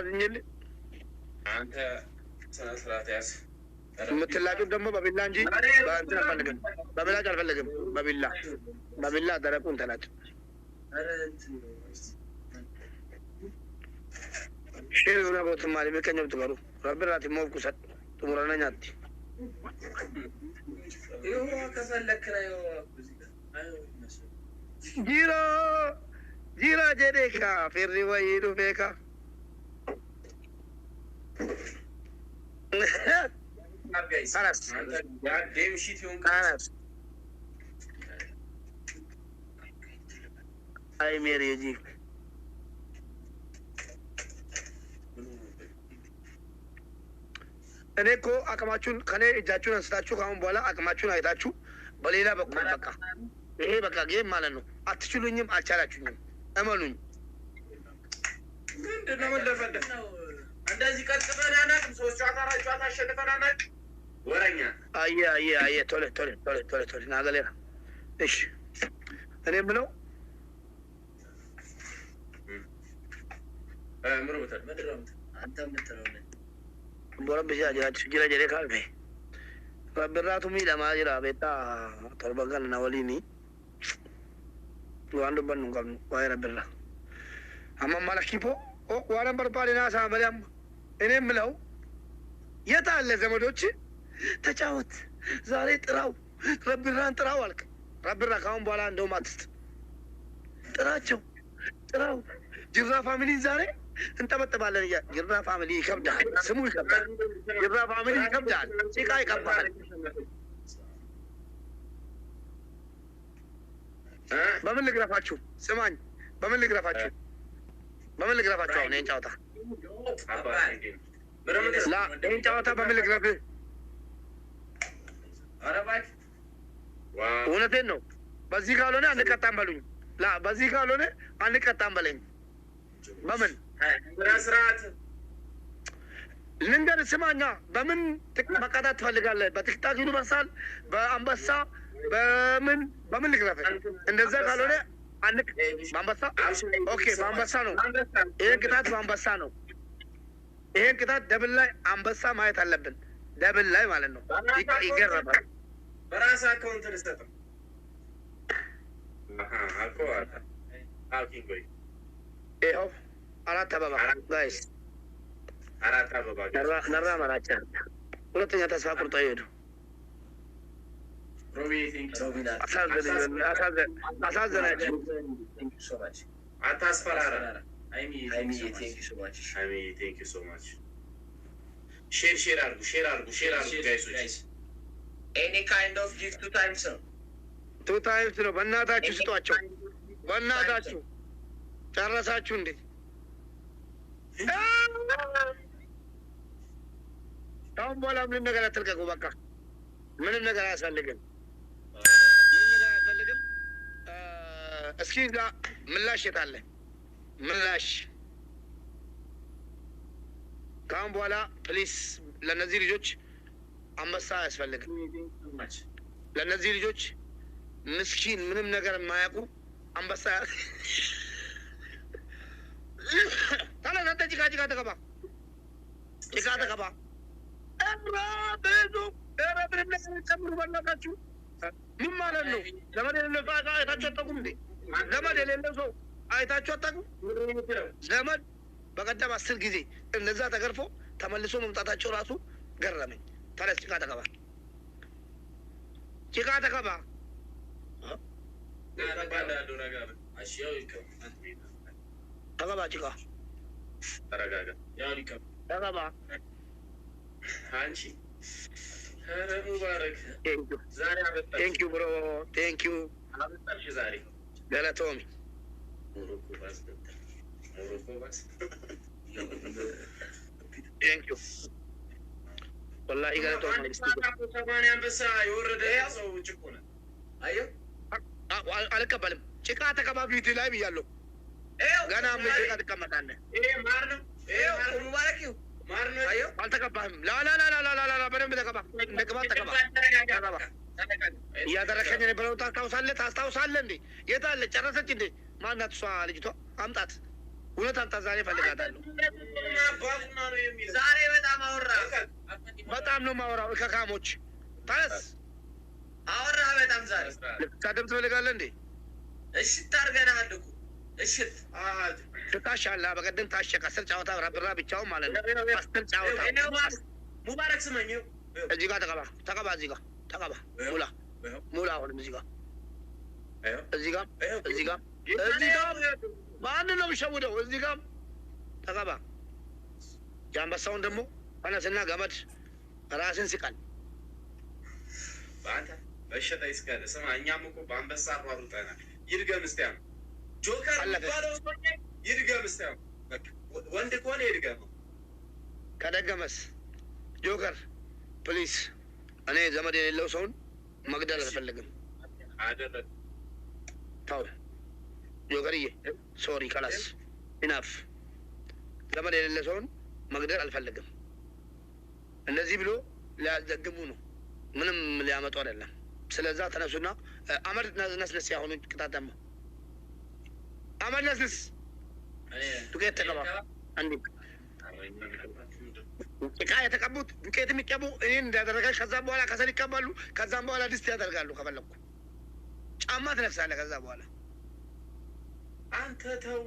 አዝኝል አንተ ስራት ያስ የምትላጩት ደግሞ በቢላ እንጂ በእንትን አልፈልግም። በቢላጭ አልፈልግም። በቢላ ደረቁን ተላጭ። ሼር ሆነ ቦት ማሊ መከኘው ትበሩ ረብራት ሞልኩ ሰጥ ጥሙራናኛት ይሁን ከፈለክ ነው ጂራ ጀዴካ ፌሪ ወይዱ ቤካ خلاص ديم شيت يوم خلاص اي ميري يجي እኔ እኮ አቅማችሁን ከኔ እጃችሁን አንስታችሁ ካሁን በኋላ አቅማችሁን አይታችሁ በሌላ በኩል በቃ ይሄ በቃ ጌም ማለት ነው። አትችሉኝም፣ አልቻላችሁኝም፣ እመኑኝ። ምንድነው መለፈደ እንደዚህ ቀጥፈን አናውቅም። ሶስት ጨዋታ አራት ጨዋታ አሸንፈን አናውቅም። ወረኛ አየ ቶሎ ናገሌራ። እሺ እኔ የምለው አንተ የምትለው ቦረብሻ ጅራ ጀሬ ካልፌ ረብራቱ ሚደማ ጅራ ቤታ ቶርበገን ነወሊኒ ዋንዱ በኑ ቀብኑ ዋይ ረብራ አማ ማለኪፖ ዋረን በርባዴና ሳበለም እኔ የምለው የት አለ ዘመዶች ተጫወት ዛሬ ጥራው ረብራን ጥራው አልክ። ረብራ ካሁን በኋላ እንደውም አትስጥ ጥራው ጅራ ፋሚሊ ዛሬ እንጠበጥባለን። ጅራ ፋሚሊ ይከብዳል፣ ስሙ ይከብዳል። ጅራ ፋሚሊ ይከብዳል፣ ጭቃ ይቀባል። በምን ልግረፋችሁ? ስማኝ፣ በምን ልግረፋችሁ? አሁን ይህን ጨዋታ ይህን ጨዋታ በምን ልግረፍህ? እውነቴን ነው። በዚህ ካልሆነ አንቀጣም በሉኝ። በዚህ ካልሆነ አንቀጣም በለኝ። በምን ስርዓት ልንገርህ? ስማኛ፣ በምን መቀጣት ትፈልጋለህ? በቲክታክ ዩኒቨርሳል፣ በአንበሳ፣ በምን ልግረፍህ? እንደዛ ካልሆነ በአንበሳ ኦኬ፣ በአንበሳ ነው። ይሄን ቅጣት በአንበሳ ነው። ይሄን ቅጣት ደብል ላይ አንበሳ ማየት አለብን። ደብል ላይ ማለት ነው። ይገረባል። በራስ አካውንት ልሰጥም ይኸው 4 አበባ ጋይስ፣ 4 አበባ ነራ ማራጫ። ሁለተኛ ተስፋ ቁርጦ ይሄዱ። አሳዘናችሁ። አታስፈራራ። ሼር አድርጉ ጋይሶች። ኤኒ ካይንድ ኦፍ ጊፍት 2 ታይምስ ነው። 2 ታይምስ ነው። በእናታችሁ ስጧቸው። በእናታችሁ ጨረሳችሁ እንዴ? አሁን በኋላ ምንም ነገር አትልቀቁ። በቃ ምንም ነገር አያስፈልግም። እስኪ እዛ ምላሽ የታለ? ምላሽ ከአሁን በኋላ ፕሊስ፣ ለእነዚህ ልጆች አንበሳ አያስፈልግም። ለእነዚህ ልጆች ምስኪን ምንም ነገር የማያውቁ አንበሳ ታላንተ ጭቃ ተቀባ ብዙ ምንም ነገር ጨምሩ። በላካችሁ ምን ማለት ነው? ዘመድ የሌለው ሰው አይታችሁ አታውቁም እንዴ? ዘመድ የሌለው ሰው አይታችሁ አታውቁም? ዘመድ በቀደም 10 ጊዜ እንደዛ ተገርፎ ተመልሶ መምጣታቸው ራሱ ገረመኝ። ታዲያ ጭቃ ተቀባ ጭቃ ተቀባ። አንቺ ኧረ ሙባረክ ቴንኪው ብሮ ቴንኪው አበጣሽ ዛሬ ገለቶሚ ቴንኪው ወላሂ ገለቶሚ። ሰማንያ አንበሳ የወረደ ሰው ጭቆ ነው። አየሁ አልቀበልም። ጭቃ ተቀባ ፊት ላይ ብያለሁ። ገና ምን ጭቃ ትቀመጣለህ? ይሄ ማር ነው። ይሄ ሙባረክ አልተቀባህም። ላላላላላላ በደንብ ተቀባ። እንደ ቅባት ተቀባ። እያደረከኝ የነበረው ታስታውሳለህ እንዴ? የት አለ? ጨረሰች እንዴ? ማናት እሷ ልጅቷ? አምጣት። እውነት አንተ ዛሬ እፈልጋታለሁ። ዛሬ በጣም አወራ። በጣም ነው የማወራው። ከካሞች ታስ አወራ በጣም ዛሬ ልትሳደብ ትፈልጋለህ እንዴ? እሺ ታርገናል እኮ እሺ ትታሻላ። በቀደም ታሸ ከአስር ጨዋታ ረብራ ብቻውን ማለት ነው። 10 ጨዋታ ሙባረክ ስመኝ እዚህ ጋር ተቀባ እዚህ ጋር ተቀባ ሙላ አሁንም እዚህ ጋር ማንን ነው የሚሸውደው? እዚህ ጋር ተቀባ። የአንበሳውን ደግሞ አነስና ገመድ ራስን ስቃል። በአንተ በሸታ ይስካለ። ስማ እኛም እኮ በአንበሳ አሯሩጠናል። ይድገም እስቲ አሁን ጆከር የሚባለው ሰውዬ ይድገም እስቲ አሁን። ወንድ ከሆነ ይድገም። ከደገመስ ጆከር ፕሊስ፣ እኔ ዘመድ የሌለው ሰውን መግደል አልፈልግም። ታው ጆከርዬ ሶሪ ከላስ ኢናፍ። ዘመድ የሌለ ሰውን መግደል አልፈልግም። እንደዚህ ብሎ ሊያዘግሙ ነው፣ ምንም ሊያመጡ አይደለም። ስለዛ ተነሱና አመድ ነስነስ። ያሁኑ ቅጣት ደግሞ አመድ ነስነስ። ዱቄት ተቀባ። አንዴ ጭቃ የተቀቡት ዱቄት የሚቀቡ እኔን እንዳደረጋች ከዛም በኋላ ከሰል ይቀባሉ። ከዛም በኋላ ድስት ያደርጋሉ። ከፈለኩ ጫማ ትነፍሳለህ። ከዛ በኋላ አንተ ተው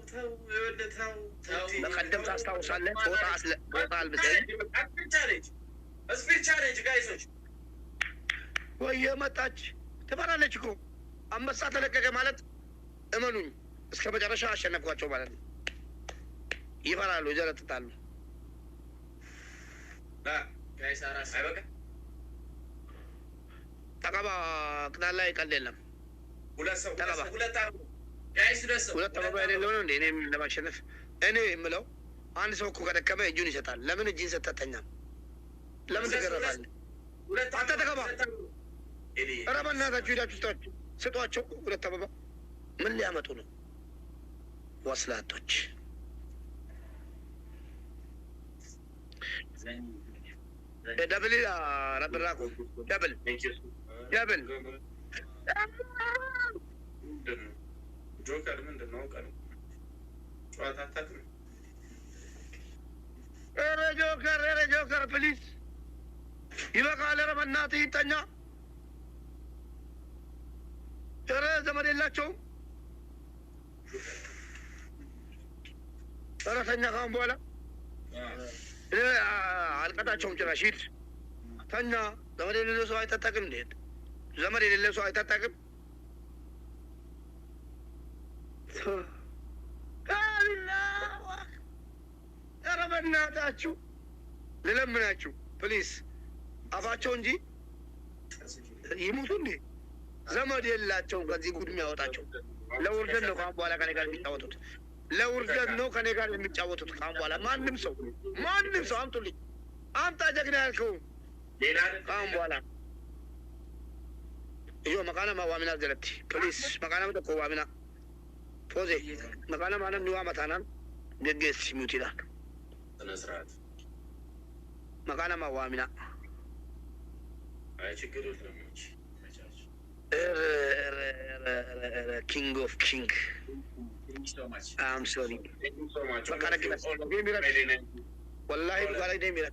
በቀደም ታስታውሳለህ? ቦታ አልብሰኝ ስፒድ ቻሌንጅ ጋይሶች ወየ መጣች። ትፈራለች እኮ አንበሳ ተለቀቀ ማለት እመኑኝ እስከ መጨረሻ አሸነፍኳቸው ማለት ነው። ይፈራሉ፣ ይጀረጥጣሉ። ተቀባ። ቅጣት ላይ ቀልድ የለም። ሁለት አበባ የሌለው ነው እንዴ? እኔ ለማሸነፍ እኔ የምለው አንድ ሰው እኮ ከደከመ እጁን ይሰጣል። ለምን እጅን ሰጠተኛም? ለምን ትገረፋለህ? አንተ ተቀባ። ኧረ በእናታችሁ ሄዳችሁ ስጧቸው። ሁለት አበባ ምን ሊያመጡ ነው? ወስላቶች ደብል ረብራኩ ደብል ጆከር ምንድን ነው? ቀን ጨዋታ አታውቅም? ኧረ ጆከር ፕሊዝ ይበቃል። ኧረ በእናትህ ይተኛ። ኧረ ዘመድ የላቸውም። ኧረ ተኛ። ካሁን በኋላ አልቀጣቸውም ጭራሽ። ሂድ ተኛ። ዘመድ የሌለው ሰው አይታጠቅም። እንዴት ዘመድ የሌለው ሰው አይታጠቅም? ኧረ በእናታችሁ ልለምናችሁ ፕሊዝ አፋቸው እንጂ ይሙቱ እንዴ? ዘመድ የላቸውም። ከዚህ ጉድ የሚያወጣቸው ለውርደት ነው። ካሁን በኋላ ከኔ ጋር የሚጫወቱት ለውርደት ነው። ከኔ ጋር የሚጫወቱት ካሁን በኋላ ማንም ሰው አምጡልኝ። አምጣ ጀግና ያልከው ካሁን በኋላ iyo makana ma wamina jalatti police makana ma ko wamina pose makana ma nan nuwa matanan gegges mutila ተነስራት makana ma wamina አይ ችግር የለም እንጂ king of king I'm sorry makana kila wallahi bukala ide mira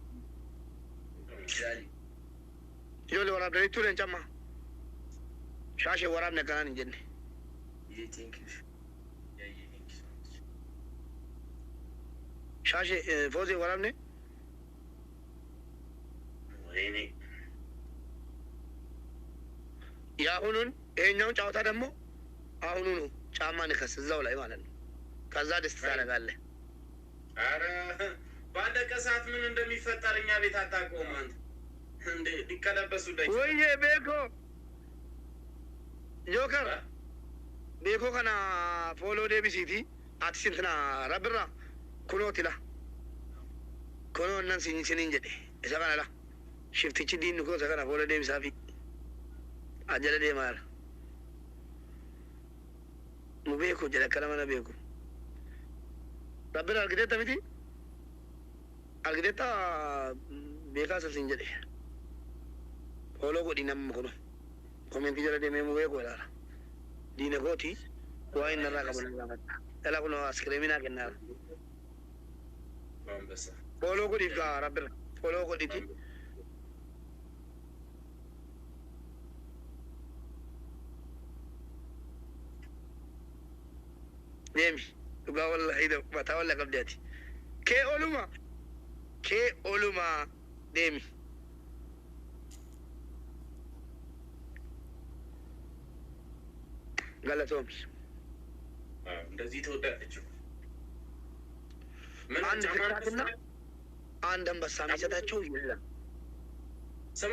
yo le wara dai tulen chama شاشة ورابنا كمان نجني. شاشة فوزي ورابنا. يا هونون إنهم جاوتا دمو. هونونو شامان خس الزولة يمالن. كذا دستانا قال له. أرا بعد كسات من عندما يفترين يا بيت هتاكو مان. دي كلام بسوداي. ويه بيكو. ጆከር ቤኮ ከና ፎሎ ዴቢሲቲ አትሲንትና ረብራ ኩኖቲላ ኩኖ እናን ሲኒን ጀዴ እሳ ከናላ ሽፍቲቺ ዲን ኮ ሰከና ፎሎ ዴቢሳፊ አጀለ ዴማር ኑ ቤኮ ጀለ ከለመነ ቤኮ ረብራ አርግዴታ ሚቲ አርግዴታ ቤካ ሰሲን ጀዴ ፎሎ ጎዲ ነም ኩኖ ኮሜንት ጀለ ደሜ ሙቤ ቆላ ዲነ ኮቲ ዋይ ነራ ቀበለ ያመጣ ተላኩ ነው አስክሬሚና ከናል فولو قولي فقا ربنا فولو قولي تي ديمي تقا والله إذا بتاولى قبلاتي كي أولوما ديمي قالتهم እንደዚህ ተወዳለችው አንድ ፍቅራትና አንድ አንበሳ የሚሰጣቸው የለም። ስማ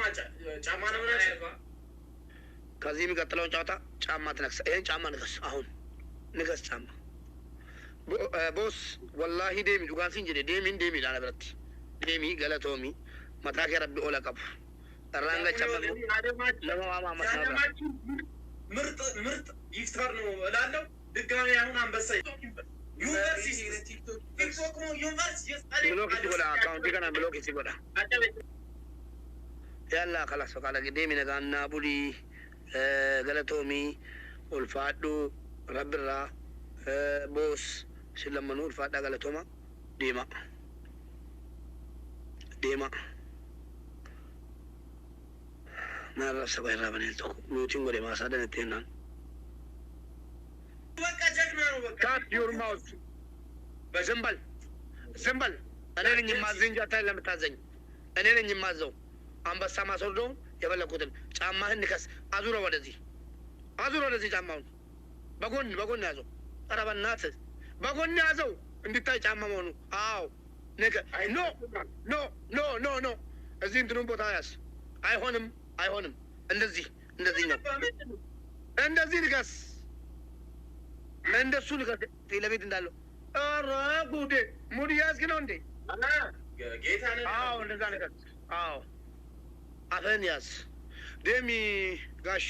ጫማ ነው ማለት ነው። ከዚህ የሚቀጥለውን ጨዋታ ጫማ ትነክስ። ይሄን ጫማ ንገስ፣ አሁን ንገስ ጫማ ቦስ ወላሂ ዴሚ ዱጋን ሲንጀ ዴሚ ላና ብረት ዴሚ ገለቶሚ መታከ ረቢ ኦላ ቀቡ ተራንገ ጫማ ለማማ ማሳባ ምርጥ ይፍታር ነው እላለሁ። ድጋሚ አሁን አንበሳ ዩኒቨርሲቲ ቲክቶክ ነው ዩኒቨርሲቲ ብሎክ ሲጎዳ አካውንት ገና ብሎክ ሲጎዳ ያላ خلاص فقال قديمي نغانا بولي غلطومي والفادو ربرا بوس سلمنو الفادا غلطوما ديما ما رأس بيرا بنيتو نوتين غوري ما سادن تينان بقى جكنا ነው በቃ ካት ዩር ማውዝ በዘንበል እኔ ነኝ የማዘኝ ጃታ ለምታዘኝ እኔ ነኝ የማዘው አንበሳ ማስወርደው የበለኩትን ጫማህን ንከስ አዙረው ወደዚህ ጫማውን በጎን ያዘው ኧረ በእናትህ በጎን ያዘው እንድታይ ጫማ መሆኑ አዎ ነገ ኖ እዚህ እንትኑን ቦታ ያዝ አይሆንም እንደዚህ ነው እንደዚህ ንከስ እንደሱ ንከስ ለቤት እንዳለው ኧረ ጉዴ ሙድ ያዝክ ነው እንዴ ጌታ ነህ አዎ እንደዛ ንከስ አዎ አፈን ያዝ ደሚ ጋሽ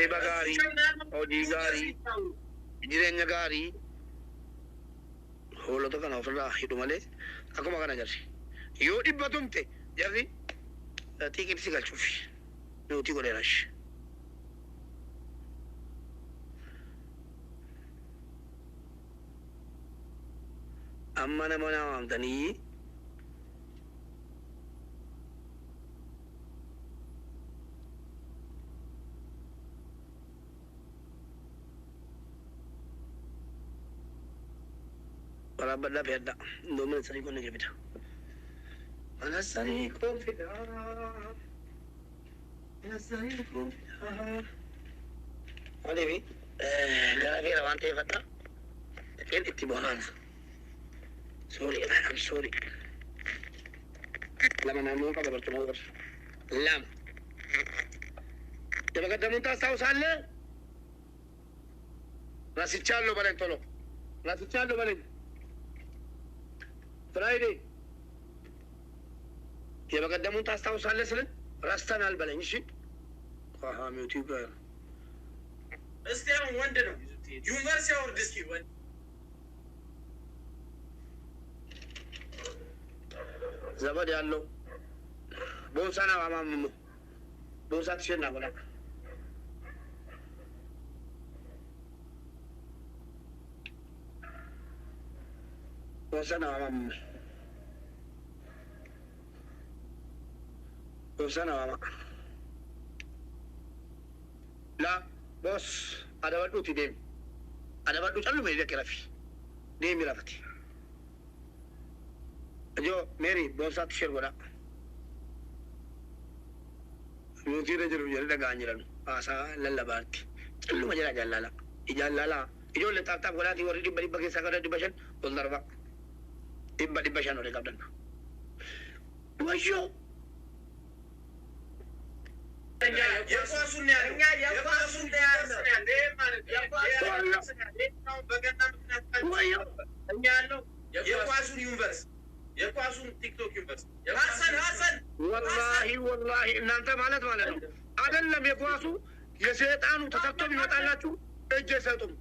Reba gari, hojii gaarii, jireenya gaarii hoolota kana ofirraa hidhu malee akkuma kana jarri yoo dhibba tumte jarri xiiqiti si galchuufi nuti godheerash amma nama waamtanii para balla pedda domin sai kun ne bita ana sai kun fida ana sai kun alevi gara vera wante fatta ken ittibana sorry I'm sorry lama namu ka bertemu lam ተበቀደሙ ታስታውሳለህ ራስቻለሁ በለኝ ቶሎ ራስቻለሁ በለኝ ፍራይዴ የበቀደሙን ታስታውሳለህ ስለ ረስተናል በለኝ እሺ ቋሃሚውቲ ጋር እስቲ አሁን ወንድ ነው ዩኒቨርሲቲ አውርድ እስኪ ወንድ ዘመድ ያለው ቦንሳና ማማሙ ቦንሳ ትሸና በላ وسنة لا بص أنا بدو تديم أنا بدو تلو ميري كلافي ديم يلافتي جو ميري بوسات شير ولا يوتي رجلو جلدا غانيران آسا للا بارتي تلو مجرا جلالا إجالالا إجو لتاكتاك ولا تي وريدي بري بكي ساكرا دي بشن والدربا di bashan oleh kapten. Wajo. Ya kuasunya. Ya kuasun universe. Ya kuasun TikTok universe. Hasan. Wallahi እናንተ ማለት ነው አይደለም የኳሱ የሰይጣኑ ተሰጥቶ ቢመጣላችሁ እጅ ሰጡም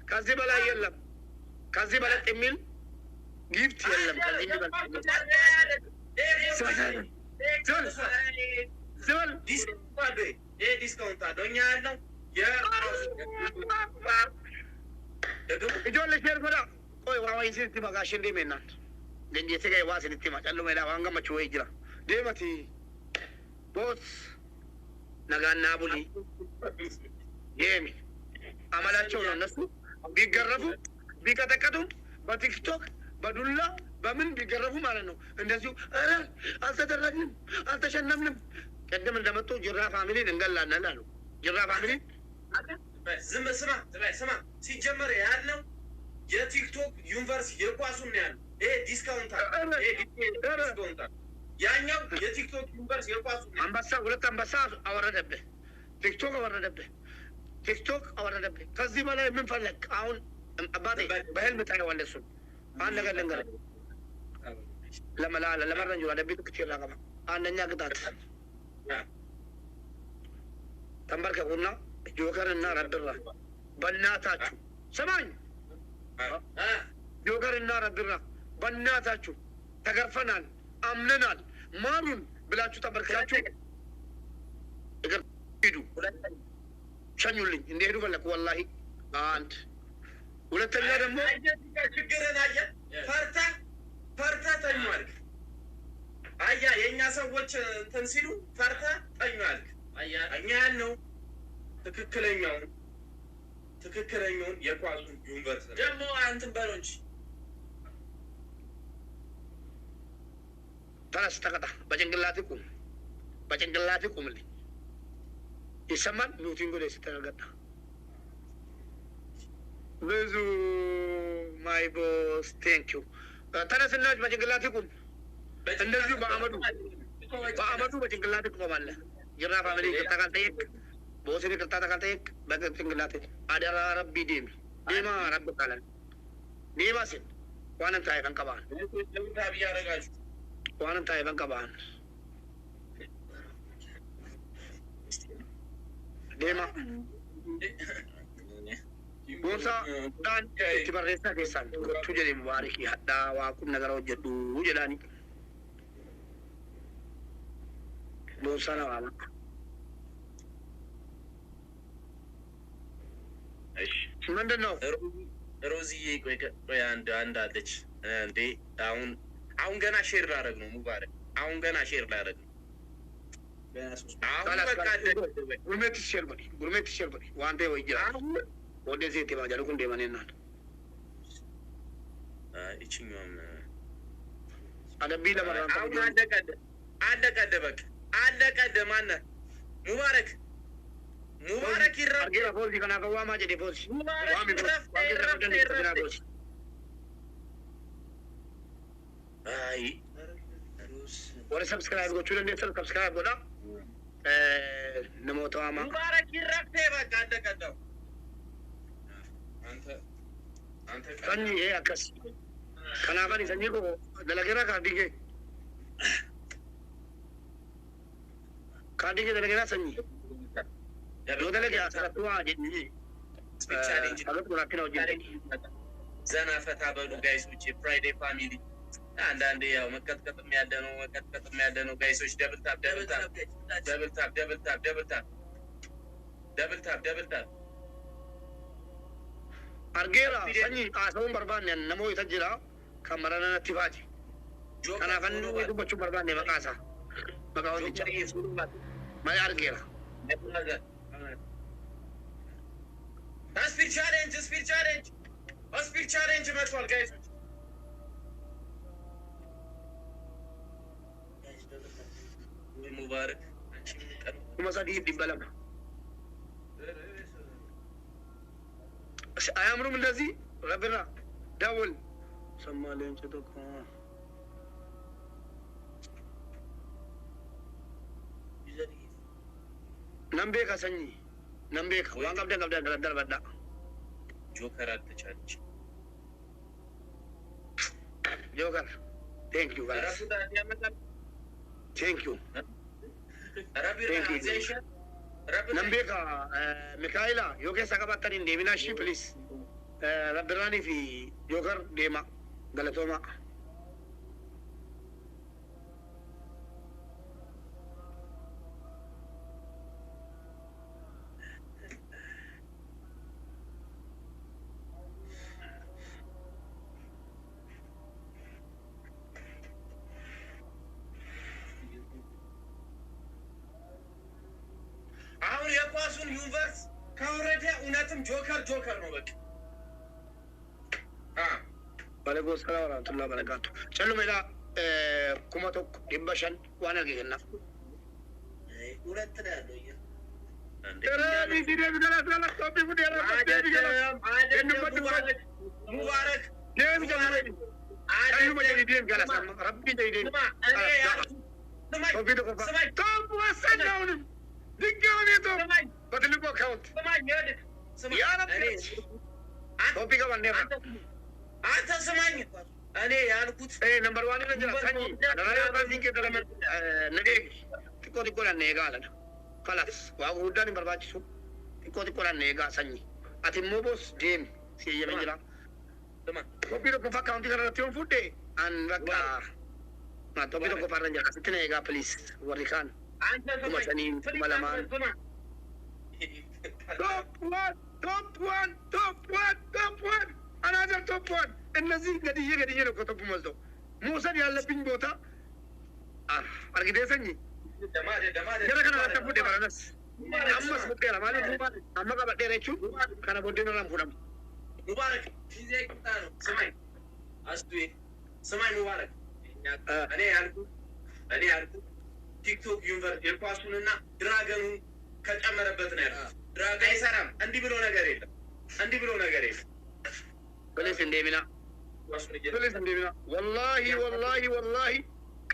ከዚህ በላይ የለም ከዚህ በላይ የሚል ጊፍት የለም ዝብል ዲስካውንት አለው እኛ ያለው ijoollee ishee godha qoy waa wayii isinitti maqaa isheen deemennaan dandeessee ga'e waa isinitti hima callumeedhaa waan gammachuu wayii jira deemati boos nagaan naa bulii deemi amalaቸው ነው እነሱ ቢገረፉ ቢቀጠቀጡ በቲክቶክ በዱላ በምን ቢገረፉ ማለት ነው እንደዚሁ ኧረ አልተደረግንም አልተሸነፍንም ቀደም እንደመጡ ጅራ ፋሚሊን እንገላለን አሉ ጅራ ፋሚሊን ዝም ስማ ሲጀመር ያለው የቲክቶክ ዩኒቨርሲቲ የኳሱን ነው ያለው ይሄ ዲስካውንት ያኛው የቲክቶክ ዩኒቨርሲቲ የኳሱን አንበሳ ሁለት አንበሳ አወረደብህ ቲክቶክ አወረደብህ ከዚህ በላይ ምን ፈለግ አሁን አባቴ በህልም ታየዋለህ እሱን አንድ ነገር ልንገርህ ለመረንጁ ለቤቱ ክትራ ገባ አንደኛ ቅጣት ተንበርከኩና ጆከርና ረብራ በእናታችሁ ስማኝ ጆከርና ረብራ በእናታችሁ ተገርፈናል አምነናል ማሩን ብላችሁ ተንበርክካችሁ እግር ሂዱ ሸኙልኝ እንደሄዱ ፈለኩ ወላሂ አንድ ሁለተኛ ደግሞ ችግርን አየህ ፈርታ ተኛልክ አያ የኛ ሰዎች እንትን ሲሉ ፈርታ ተኛልክ አያ እኛ ያልነው ትክክለኛውን የኳሱን ዩኒቨርሲቲ ደግሞ አንተን በለው እንጂ ተነስ ተቀጣ በጭንቅላቴ ቁምልኝ ይሰማል ሚውቲንግ ላይ ስተረገጣ ብዙ ማይ ቦስ ቴንክ ዩ ተነስና በጭንቅላቴ ቁም እንደዚሁ በአመዱ በጭንቅላቴ ቆማለህ ጅራ ፋሚሊ ከተቃጠየቅ ቦስ ይቅርታ ተቃጠየቅ በጭንቅላቴ አደራ ረቢ ዴማ ረብ ቃለን ዴማ ሲል ዋንን ታይ ፈንቀባን ዋንን ታይ ፈንቀባን ዴማ ቦንሳ ዳን ትበረሳ ከሳን ቱጀሪ ሙባረክ ያዳ ዋቁም ነገር ወጀዱ ወጀዳኒ ቦንሳ ነው አማ እሺ ምንድነው ሮዚዬ ቆይ አንድ አለች እንዴ አሁን ገና ሼር ላደርግ ነው ሙባረክ አሁን ገና ሼር ላደርግ ነው ጉርሜት ሼር በዲ ዋንቴ ወይጅራ ወደ ዜት ባጃሉ ኩንዴ ማኔና እቺኛም አደቢ ለማራን አሁን አለቀደ በቃ አለቀደ ማነ ሙባረክ ይራፍ አርጌራ ፎዚ ከና ከዋማ ጀዲ ፎዚ ዋሚ ፎዚ አይ ወደ ሰብስክራይብ ጎቹ ለኔ ሰብስክራይብ ጎዳ ነሞታማ ሙባረክ ይራፍ በቃ አለቀደው አንተ ሰኒ አከስ ከናባኒ ሰኒ ኮ ደለገራ ካዲጌ ደለገራ ሰኒ ደለገ አሰራቱዋ ጀኒ ስፔሻሊ አገት ወራከናው ጀኒ ዘና ፈታ በሉ ጋይሶች ፍራይዴ ፋሚሊ አንዳንዴ ያው መቀጥቀጥም ያለ ነው ጋይሶች ደብል ታፕ argeera sanyi qaasawun barbaanne namoo isa jira kan marana natti baate kanaafan dubbachuu barbaanne maqaasa maqaa wanticha maqaa argeera speed challenge መጥቷል ጋይስ ሙባረክ መሳዲ ይበላም አያምሩም እንደዚህ ረብራ ደውል ሰማለኝ ተቆ ነምቤ ካሰኝ ነምቤ ዋን ቀብደ ደረደር ጆከር አትቻለች ጆከር ቴንክ ዩ ጋይስ ቴንክ ዩ Nambeka Mikaela yoke sakabatani Devina shi please Rabirani fi Joker Dema Galatoma የኳሱን ዩኒቨርስ ካወረደ እውነትም ጆከር ነው በቃ ባለጎስ ሰላም ወራቱላ በረካቱ ጨሉ ሜዳ ኩመቶ ዲበሸን ዋና ገገና ሁለት ነው ያለው ሙባረክ አንተ ስማኝ እኔ ያልኩት ነምበር 1 ነኝ ሰኝ ነገ ቲኮ ነጋለ خلاص واقول داني برباجسو تكو تكو نيغا ساني اتي موبوس ديم سي يمجلا تمام توبيرو كو فاكاونتي راتيون فودي ان وكا ما توبيرو كو فارنجا ستنيغا بليز وريكان انت سمعني ملمان توب 1 انا هذا توب 1 النزي قديه لو كتب مزدو موسى يالبين بوتا ارغدي سني Jara kana wata fude baranas. Amma sukera mali Mubarak. Amma ka badde rechu kana bodde na fudam. Mubarak fize kitano samay. Asduwe samay Mubarak. እኔ ያልኩ ቲክቶክ ዩኒቨር የኳሱንና ድራገኑን ከጨመረበት ነው ያልኩት። ድራገን አይሰራም። እንዲህ ብሎ ነገር የለም። ፕሊስ እንደሚና ወላሂ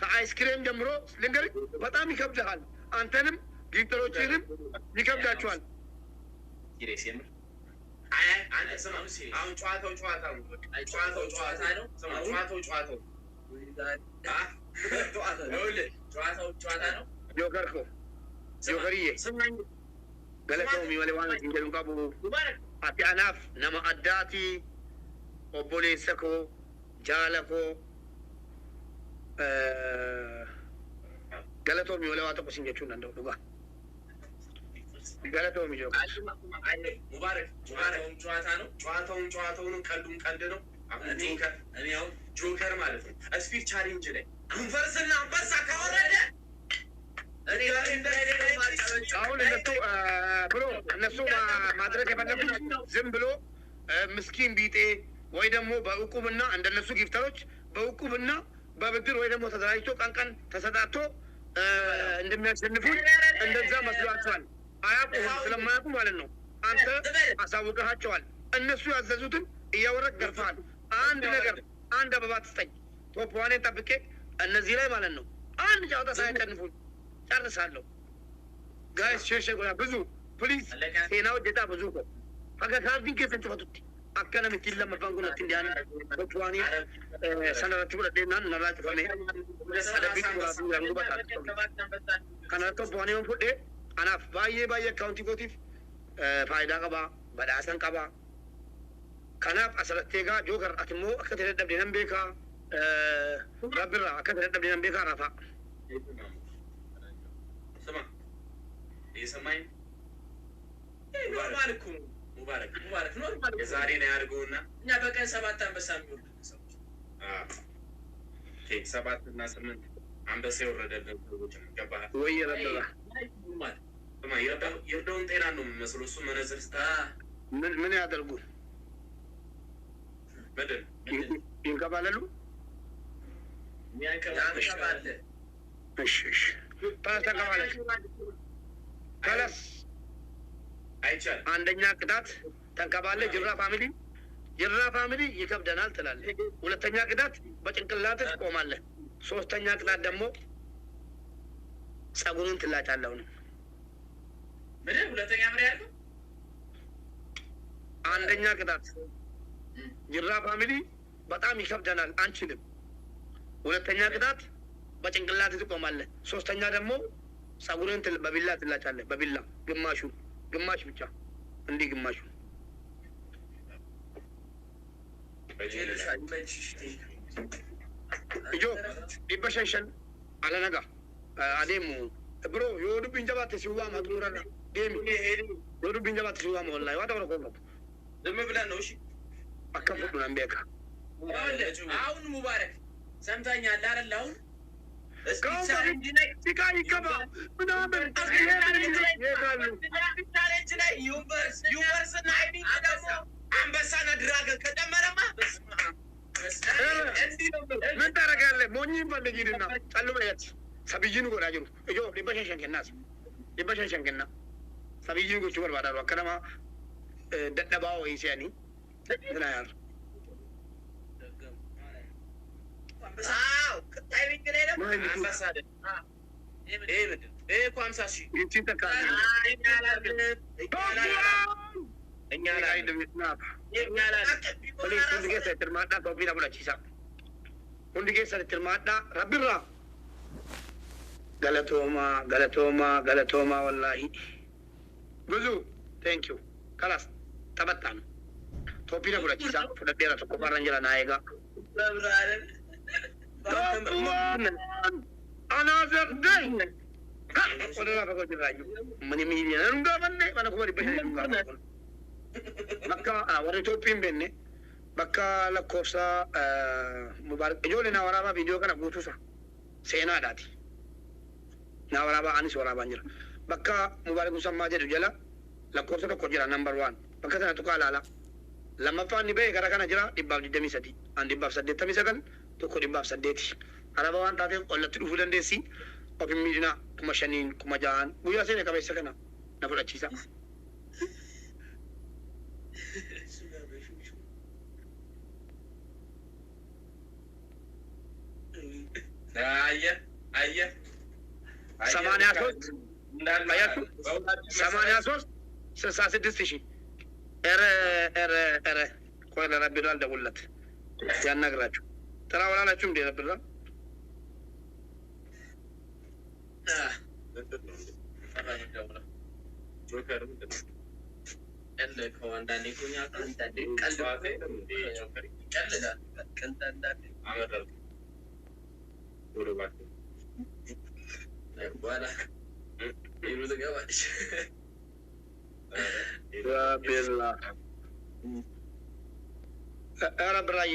ከአይስክሬም ጀምሮ ልንገርህ በጣም ይከብድሃል። አንተንም ጊፍተሮችንም ይከብዳቸዋል። አንተ ስማ አሁን ጨዋታው ነው። ጆከርዬ ገለተው የሚወለ ዋና ሲንጀሉ ቀቡ አቲ አናፍ ነማ አዳቲ ኦቦሌሰኮ ጃለኮ ገለተው የሚወለ ዋና ተቆሲን ጀቹን እንደው ዱጋ ገለተው የሚጆ ሙባረክ ጨዋታውን ቀልዱን ቀልድ ነው። እኔ አሁን ጆከር ማለት ነው ስፒድ ቻሌንጅ ላይ አንፈርስና አንበሳ ካወረደ አሁን እነሱ ማድረግ የፈለጉት ዝም ብሎ ምስኪን ቢጤ ወይ ደግሞ በእቁብና እንደነሱ ጊፍተሮች በእቁብና በብድር ወይ ደግሞ ተደራጅቶ ቀን ተሰጣቶ እንደሚያሸንፉ እንደዛ መስሏቸዋል። አያውቁም፣ ስለማያውቁ ማለት ነው። አንተ አሳውቀሃቸዋል። እነሱ ያዘዙትን እያወረድ ገርፈሃል። አንድ አበባ ትስጠኝ ቶፕ ዋኔን ጠብቄ እነዚህ ላይ ማለት ነው አንድ ጨዋታ ሳያሸንፉኝ ጨርሳለሁ። ጋይስ ሸሸ ጎላ ብዙ ፕሊዝ ሴናው ጀታ ብዙ ኮ አጋ ካርዲን ከፈት ፈቱት አከነም ኪለ መባንጉነት እንዲያን በትዋኒ ሰነራቹ ለደናን ነራጭ ፈኔ አደቢት ወራሱ ያንጉባታ ከናቶ ቦኔውን ፉዴ አናፍ ባዬ አካውንቲ ጎቲፍ ፋይዳ ቀባ በዳሰን ቀባ ከናፍ አሰረቴጋ ጆከር አትሞ አከተደብ ደነም ቤካ ረብራ አከተደብ ደነም ቤካ ራፋ የሰማኝ ኖርማል እኮ ሙባረክ ኖርማል የዛሬ ነው ያድርገውና እኛ በቀን 7 አንበሳ የሚወርድ ሰዎች 7 እና 8 አንበሳ የወረደልን ሰዎች ገባህ ወይ ረበላ የርዳውን ጤና ነው የሚመስለው። እሱ መነጽር ስታ ምን ያደርጉ በደል ይንከባለሉ ያንከባለ እሺ ታስተካክላለህ። ከላስ አይቻል አንደኛ ቅጣት ተንከባለ ጅራ ፋሚሊ ይከብደናል ትላለህ። ሁለተኛ ቅጣት በጭንቅላት ትቆማለህ። ሶስተኛ ቅጣት ደግሞ ጸጉሩን ትላጫለህ። ምን ሁለተኛ ምሪ ያለው አንደኛ ቅጣት ጅራ ፋሚሊ በጣም ይከብደናል አንችልም። ሁለተኛ ቅጣት በጭንቅላት ትቆማለህ። ሶስተኛ ደግሞ ጸጉርን በቢላ ትላጫለህ። በቢላ ግማሽ ብቻ እንዲህ ግማሹ እጆ ይበሸንሸን አለነጋ አዴሙ ብሮ የወዱብኝ ጀባት ሲዋ ማጥሙራና ዴሚ የወዱብኝ ጀባት ሲዋ ወላሂ ዋዳው ነው ዝም ብለን ነው። እሺ አከፈዱ አንበካ አሁን ሙባረክ ሰምታኛል አይደል? አሁን ሲቃይ ይገባ ምናምን ቻሌንጅ ላይ ዩኒቨርስ እና አይዲንግ ደግሞ አንበሳና ድራገን ከጨመረማ ምን ታደርጋለህ? ሞኝን ፈልጊድና ጨልመየት ሰብይን ጎዳ ጅሩ እዮ ዲበሸንሸንከናስ ዲበሸንሸንከና ሰብይን ጎቹ በርባዳሉ አከነማ ደደባ ወይ ሲያኒ ምናያር hundi keessa tirmaadha rabbirra galatooma wallahi guzu thank you kalas tabattan toppina fudhachiisa fudhadheera tokko farran jira naa eegaa another day walirraa fagoo jirraayyuu mani miiliyoona nun gaafanne mana kuma dhibba shanii nun gaafanne bakka warri Itoophiin benne bakka lakkoofsa mubaarak ijoollee naa waraabaa viidiyoo kana guutuusa seenaadhaati naa waraabaa anis waraabaan jira bakka mubaarak Musammaa jedhu jala lakkoofsa tokko jira number 1 bakka sana tuqaa ilaala lammaffaan ni ba'e gara kana jira 223 an 289 tokko 208 araba waan taateef ollatti dhufuu dandeessi of hin miidhina 5,000 6,000 guyyaa seene qabeessa kana na fudhachiisa. ሰማንያ ሶስት 66,000 ኧረ ቆይ ለረቢዶ አልደውልለት ያናግራችሁ ጥራው አላላችሁ እንዴ ረቢዶ ኧረ ብራዬ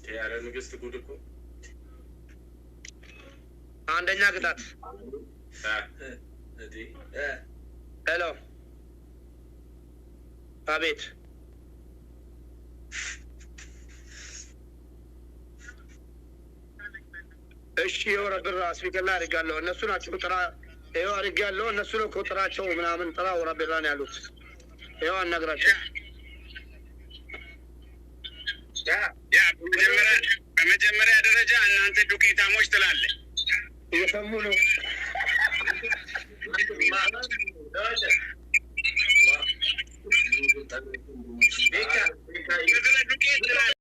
ኧረ ንግስት ጉድ እኮ አንደኛ ቅጣት ሄሎ አቤት እሺ የወረ ብራ ስፒከር ላይ አድርጋለሁ እነሱ ናቸው ጥራ ይኸው አድርጋለሁ እነሱ ነው እኮ ጥራቸው ምናምን ጥራ ወራ ብራ ነው ያሉት ይኸው አናግራቸው በመጀመሪያ ደረጃ እናንተ ዱቄታሞች ትላለህ እየሰሙ ነው ዱቄት ትላለህ